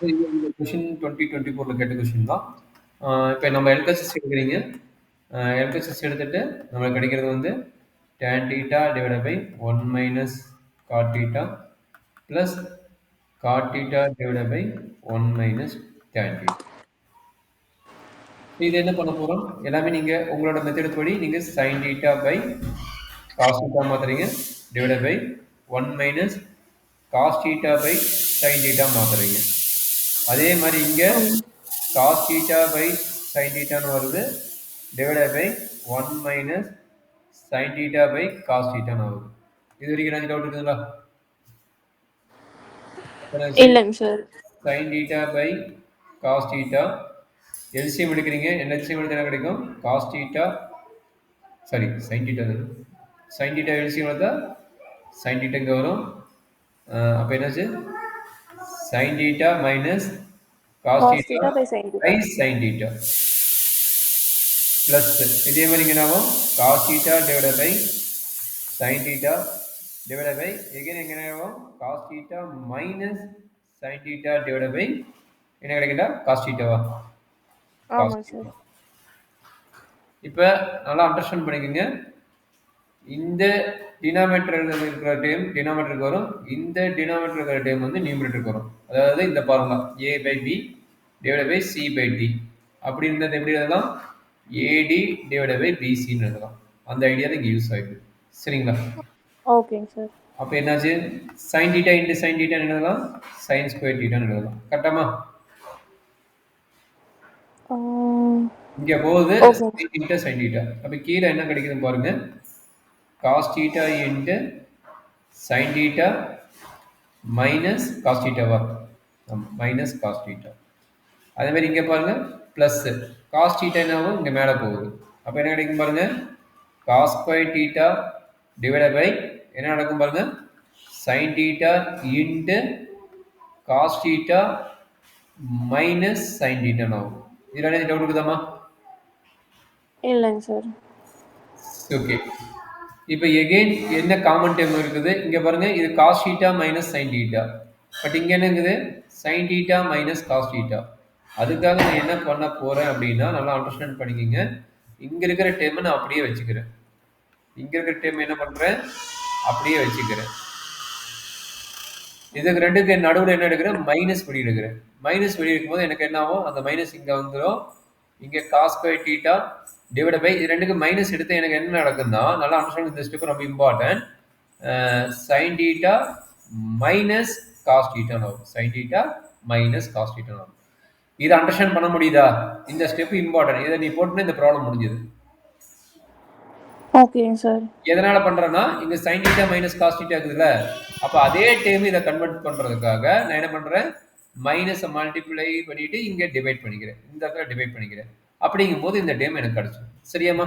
இது இந்த கொஸ்டின் 2024ல கேட்ட கொஸ்டின் தான். இப்ப நம்ம எல்ஹெச்எஸ் எடுக்குறீங்க. எல்ஹெச்எஸ் எடுத்துட்டு நம்மளுக்கு கிடைக்கிறது வந்து tan theta divided by 1 minus cot theta plus cot theta divided by 1 minus tan theta. இது என்ன பண்ண போறோம்? எல்லாமே நீங்க உங்களோட மெத்தட் படி நீங்க sin theta by cos theta மாத்துறீங்க divided by 1 minus cos theta by sin theta மாத்துறீங்க. அதே மாதிரி இங்க cos theta by sin theta ன்னு வருது divided by 1 minus sin theta by cos theta ன்னு வருது. இது வரைக்கும் ஏதாவது டவுட் இருக்குங்களா? இல்லைங்க sir. sin theta by cos theta LCM எடுக்கிறீங்க. LCM எடுத்தா என்ன கிடைக்கும்? cos theta sorry sin theta sin theta LCM எடுத்தா sin theta இங்க வரும். அப்ப என்னாச்சு? sin theta minus cos Cos theta theta by sin theta. by sin theta plus இதே மாதிரி இங்க என்ன ஆகும்? cos theta divided by sin theta divided by again எங்க என்ன ஆகும்? cos theta minus sin theta divided by என்ன கிடைக்குதா? cos theta வா? cos ஆமாங்க theta. சார். இப்ப நல்லா அண்டர்ஸ்டாண்ட் பண்ணிக்கோங்க. இந்த டினாமினேட்டர் இருக்கிற டேம் டினாமினேட்டருக்கு வரும். இந்த டினாமினேட்டர் இருக்கிற டேம் வந்து நியூமரேட்டருக்கு வரும். அதாவது இந்த formula a by b divided by c by d. அப்படி இருந்தது எப்படி எழுதலாம்? ad divided by bc ன்னு எழுதலாம். அந்த ஐடியா தான் இங்க யூஸ் ஆயிருக்கு. சரிங்களா? ஓகேங்க சார். அப்ப என்னாச்சு? sin theta into sin theta ன்னு எழுதலாம். sin square theta ன்னு எழுதலாம். கரெக்டாமா? இங்க போகுது okay. sin theta sin theta. அப்ப கீழ என்ன கிடைக்குதுன்னு பாருங்க. cos theta into sin theta minus cos theta வா? minus cos theta. அதே மாதிரி இங்க பாருங்க பிளஸ் cos theta என்னவும் இங்க மேல போகுது. அப்ப என்ன கிடைக்கும் பாருங்க? cos square theta divided by என்ன நடக்கும் பாருங்க? sin theta into cos theta minus sin theta ஆகும். இதுல என்ன டவுட் இருக்குதாமா? இல்லைங்க சார். ஓகே. இப்போ எகைன் என்ன காமன் டேர்ம் இருக்குது? இங்க பாருங்க இது cos theta minus sin theta. But இங்க என்ன இருக்குது? sin theta minus cos theta. அதுக்காக நான் என்ன பண்ண போறேன் அப்படின்னா நல்லா அண்டர்ஸ்டாண்ட் பண்ணிக்கங்க. இங்க இருக்கிற டேர்மை நான் அப்படியே வச்சுக்கிறேன். இங்க இருக்கிற டேர்ம் என்ன பண்றேன்? அப்படியே வச்சுக்கிறேன். இதுக்கு ரெண்டுக்கு நடுவில் என்ன எடுக்கிறேன்? மைனஸ் வெளியே எடுக்கிறேன். மைனஸ் வெளியே எடுக்கும்போது எனக்கு என்ன ஆகும்? அந்த மைனஸ் இங்க வந்துடும். இங்க cos square theta divided by இது ரெண்டுக்கு மைனஸ் எடுத்து எனக்கு என்ன நடக்குதுன்னா நல்லா அண்டர்ஸ்டாண்ட் இந்த ஸ்டெப் ரொம்ப important. sin theta minus cos theta ஆகும். sin theta minus cos theta ஆகும். இதை அண்டர்ஸ்டாண்ட் பண்ண முடியுதா? இந்த ஸ்டெப் இம்பார்ட்டன்ட். இதை நீ போட்டுனா இந்த ப்ராப்ளம் முடிஞ்சது. ஓகேங்க சார். எதனால பண்றேன்னா இங்க sin theta minus cos theta இருக்குதுல்ல, அப்ப அதே டேர்ம் இதை கன்வெர்ட் பண்றதுக்காக நான் என்ன பண்றேன்? மைனஸ் மல்டிப்ளை பண்ணிட்டு இங்க டிவைட் பண்ணிக்கிறேன். இந்த இடத்துல டிவைட் பண்ணிக்கிறேன். அப்படிங்கும்போது இந்த டேர்ம் எனக்கு கிடைச்சிடும். சரியாமா?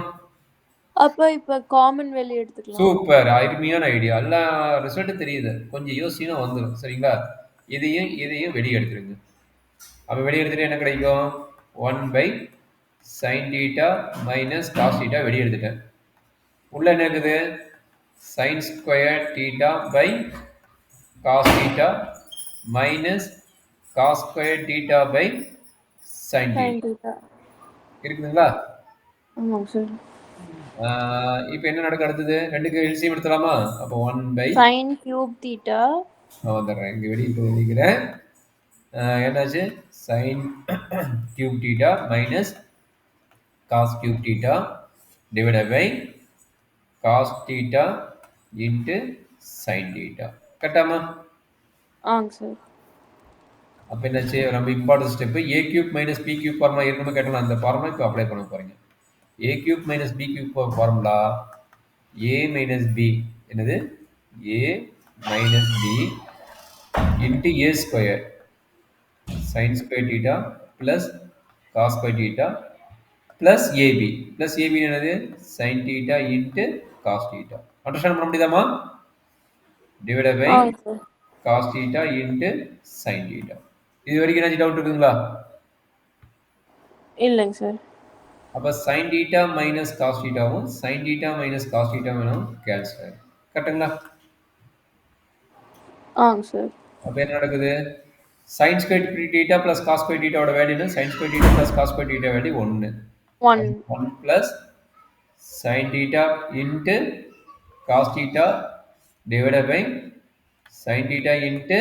அப்ப இப்ப காமன் வெளிய எடுத்துக்கலாம். சூப்பர், அருமையான ஐடியா. எல்லா ரிசல்ட்டும் தெரியுது. கொஞ்சம் யோசிச்சுனா வந்துடும். சரிங்களா? இதையும் வெளியே எடுத்துருங்க. அப்ப வெளியே எடுத்துட்டு என்ன கிடைக்கும்? 1 by sin theta minus cos theta வெளியே எடுத்துட்டேன். உள்ள என்ன இருக்குது? sin square theta by cos theta minus cos square theta by sin theta. இருக்குதுங்களா? ஆமாங்க சார். இப்போ என்ன நடக்க அடுத்தது? ரெண்டுக்கு எல்சிஎம் எடுத்துலாமா? அப்போ 1 by sin cube theta. நான் வந்துடுறேன். இங்கே வெளியே எழுதிக்கிறேன். என்னாச்சு? sin cube theta minus cos cube theta divided by cos theta into sin theta. கரெக்டாமா? ஆங்க சார். அப்போ என்னாச்சு? ரொம்ப important step. a cube minus b cube formula ஏற்கனவே கேட்டலாம். அந்த ஃபார்முலா இப்போ அப்ளை பண்ண போறீங்க. a cube minus b cube formula a minus b என்னது? a minus b into a square sin square theta plus cos square theta plus ab plus ab என்னது? sin theta into cos theta. Understand பண்ண முடியுதாமா? divided by ஆங்க sir. cos theta into sin theta. இது வரைக்கும் ஏதாச்சும் doubt இருக்குங்களா? இல்லைங்க sir. அப்ப sin theta minus cos thetaவும் sin theta minus cos theta வேணும் கேன்சல் ஆயிடும். கரெக்ட்டுங்களா? ஆங்க சார். அப்ப என்ன நடக்குது? sin square theta plus cos square theta ஓட வேல்யூ என்ன sin square theta plus cos square theta value 1 1. 1 plus sin theta into cos theta divided by sin theta into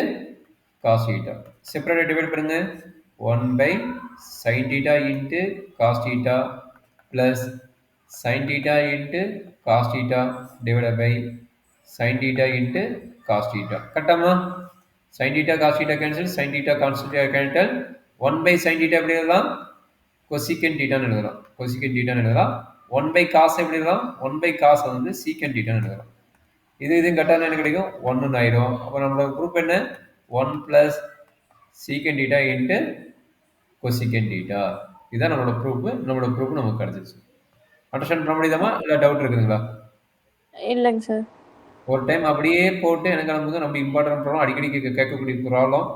cos theta. Separate divide பண்ணுங்க 1 by sin theta into cos theta plus sin theta into cos theta divided by sin theta into cos theta. கட்டமா sin theta cos theta cancel, sin theta cos theta cancel. 1 by sin theta எப்படி எழுதலாம் cosecant theta எழுதலாம் cosecant theta எழுதலாம் 1 by cos எப்படி எழுதலாம் 1 by cos வந்து secant theta எழுதலாம் இது கட்டான என்ன கிடைக்கும் 1 ஆயிரும் அப்ப நம்மளோட ப்ரூஃப் என்ன 1 plus secant theta into cosecant theta இதுதான் நம்மளோட ப்ரூஃப் நமக்கு கிடைச்சிருச்சு அண்டர்ஸ்டாண்ட் பண்ண முடியுதாமா இல்ல டவுட் இருக்குதுங்களா இல்லைங்க சார். ஒரு டைம் அப்படியே போட்டு எனக்கு நம்ம இம்பார்ட்டன்ட் ப்ராப்ளம் அடிக்கடி கேட்கக்கூடிய ப்ராப்ளம்